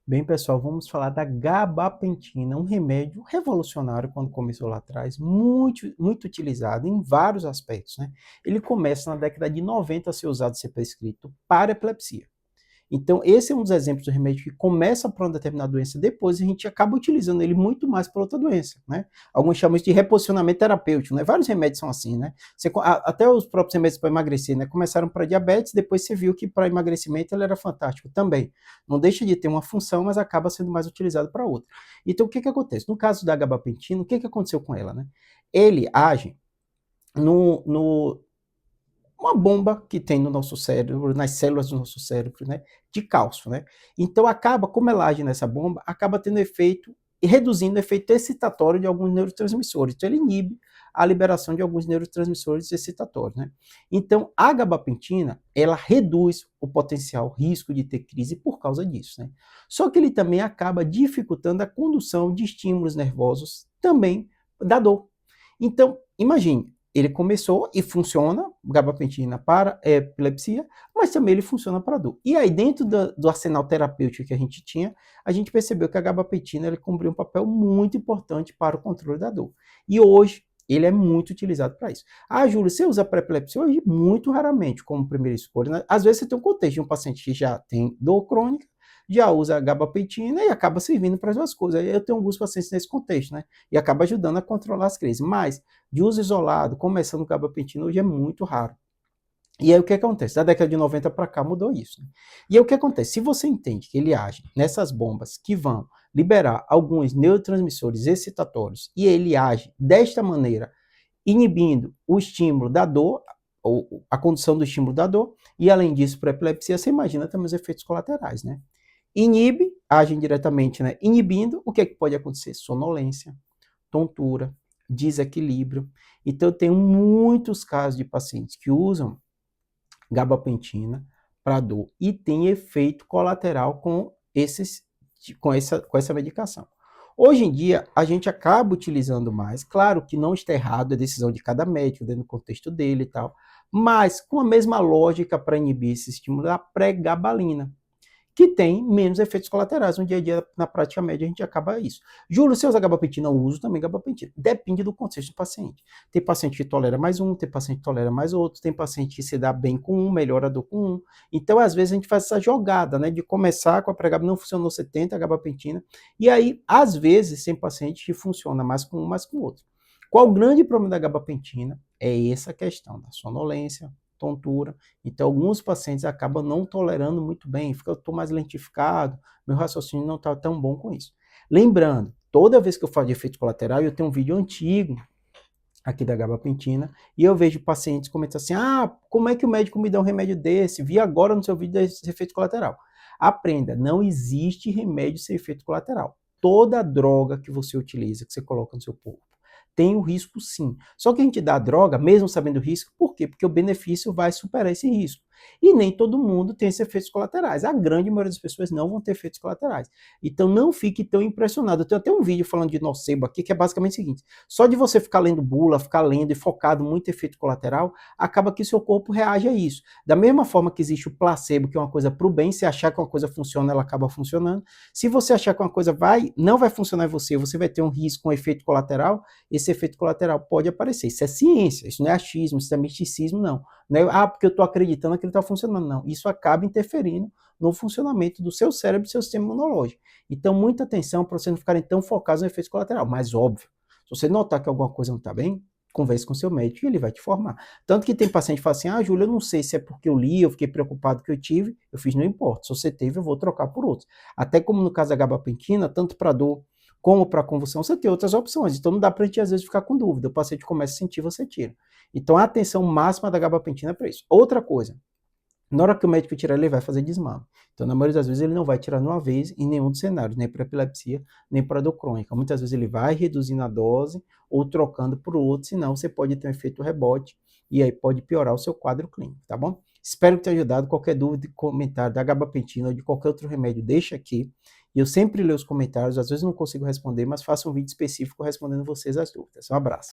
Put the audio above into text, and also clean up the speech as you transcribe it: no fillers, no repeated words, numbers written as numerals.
Bem, pessoal, vamos falar da gabapentina, um remédio revolucionário quando começou lá atrás, muito utilizado em vários aspectos, né? Ele começa na década de 90 a ser usado e ser prescrito para epilepsia. Então, esse é um dos exemplos do remédio que começa para uma determinada doença, depois a gente acaba utilizando ele muito mais para outra doença, né? Alguns chamam isso de reposicionamento terapêutico, né? Vários remédios são assim, né? Até os próprios remédios para emagrecer, né? Começaram para diabetes, depois você viu que para emagrecimento ele era fantástico também. Não deixa de ter uma função, mas acaba sendo mais utilizado para outra. Então, o que que acontece? No caso da gabapentina, o que que aconteceu com ela, né? Ele age no uma bomba que tem no nosso cérebro, nas células do nosso cérebro, né, de cálcio, né? Então acaba, como ela age nessa bomba, acaba tendo efeito e reduzindo o efeito excitatório de alguns neurotransmissores. Então ele inibe a liberação de alguns neurotransmissores excitatórios, né? Então a gabapentina, ela reduz o potencial risco de ter crise por causa disso, né? Só que ele também acaba dificultando a condução de estímulos nervosos também da dor. Então, imagine, ele começou e funciona, gabapentina para epilepsia, mas também ele funciona para dor. E aí, dentro do arsenal terapêutico que a gente tinha, a gente percebeu que a gabapentina ele cumpria um papel muito importante para o controle da dor. E hoje, ele é muito utilizado para isso. Ah, Júlio, você usa para epilepsia hoje? Muito raramente, como primeira escolha, né? Às vezes você tem um contexto de um paciente que já tem dor crônica, já usa a gabapentina e acaba servindo para as duas coisas. Aí eu tenho alguns pacientes nesse contexto, né? E acaba ajudando a controlar as crises. Mas de uso isolado, começando com gabapentina, hoje é muito raro. E aí o que acontece? Da década de 90 para cá mudou isso. Né? E aí o que acontece? Se você entende que ele age nessas bombas que vão liberar alguns neurotransmissores excitatórios e ele age desta maneira, inibindo o estímulo da dor, ou a condução do estímulo da dor, e além disso, para a epilepsia, você imagina também os efeitos colaterais, né? Inibe, agem diretamente, né? Inibindo, o que, é que pode acontecer? Sonolência, tontura, desequilíbrio. Então, eu tenho muitos casos de pacientes que usam gabapentina para dor e tem efeito colateral com essa medicação. Hoje em dia, a gente acaba utilizando mais, claro que não está errado, é decisão de cada médico, dentro do contexto dele e tal, mas com a mesma lógica para inibir esse estímulo da pregabalina, que tem menos efeitos colaterais. No dia a dia, na prática média, a gente acaba isso. Júlio, se eu usar gabapentina, eu uso também gabapentina. Depende do contexto do paciente. Tem paciente que tolera mais um, tem paciente que tolera mais outro, tem paciente que se dá bem com um, melhora a dor com um. Então, às vezes, a gente faz essa jogada, né, de começar com a pregabalina, não funcionou, você tenta a gabapentina, e aí, às vezes, tem paciente que funciona mais com um, mais com o outro. Qual o grande problema da gabapentina? É essa questão da sonolência, tontura. Então, alguns pacientes acabam não tolerando muito bem, fica, eu estou mais lentificado, meu raciocínio não está tão bom com isso. Lembrando, toda vez que eu falo de efeito colateral, eu tenho um vídeo antigo aqui da gabapentina, e eu vejo pacientes comentando assim, como é que o médico me dá um remédio desse? Vi agora no seu vídeo desse efeito colateral. Aprenda, não existe remédio sem efeito colateral. Toda droga que você utiliza, que você coloca no seu corpo, tem o risco sim. Só que a gente dá a droga, mesmo sabendo o risco, por quê? Porque o benefício vai superar esse risco. E nem todo mundo tem esses efeitos colaterais. A grande maioria das pessoas não vão ter efeitos colaterais. Então não fique tão impressionado. Eu tenho até um vídeo falando de nocebo aqui, que é basicamente o seguinte: só de você ficar lendo bula, ficar lendo e focado muito em efeito colateral, acaba que seu corpo reage a isso. Da mesma forma que existe o placebo, que é uma coisa para o bem, se achar que uma coisa funciona, ela acaba funcionando. Se você achar que uma coisa não vai funcionar em você, você vai ter um risco, um efeito colateral, esse efeito colateral pode aparecer. Isso é ciência, isso não é achismo, isso não é misticismo, não. Não é, porque eu estou acreditando que ele está funcionando, não. Isso acaba interferindo no funcionamento do seu cérebro e do seu sistema imunológico. Então, muita atenção para vocês não ficarem tão focados no efeito colateral. Mas, óbvio, se você notar que alguma coisa não está bem, converse com seu médico e ele vai te informar. Tanto que tem paciente que fala assim, Júlio, eu não sei se é porque eu li, eu fiquei preocupado que eu tive, eu fiz, não importa. Se você teve, eu vou trocar por outros. Até como no caso da gabapentina, tanto para dor como para convulsão, você tem outras opções. Então não dá para a gente, às vezes, ficar com dúvida. O paciente começa a sentir, você tira. Então a atenção máxima da gabapentina é para isso. Outra coisa, na hora que o médico tirar, ele vai fazer desmame. Então, na maioria das vezes, ele não vai tirar de uma vez em nenhum dos cenários, nem para epilepsia, nem para dor crônica. Muitas vezes ele vai reduzindo a dose ou trocando por outro, senão você pode ter um efeito rebote e aí pode piorar o seu quadro clínico, tá bom? Espero que tenha ajudado. Qualquer dúvida, comentário da gabapentina ou de qualquer outro remédio, deixa aqui. E eu sempre leio os comentários, às vezes não consigo responder, mas faço um vídeo específico respondendo vocês as dúvidas. Um abraço.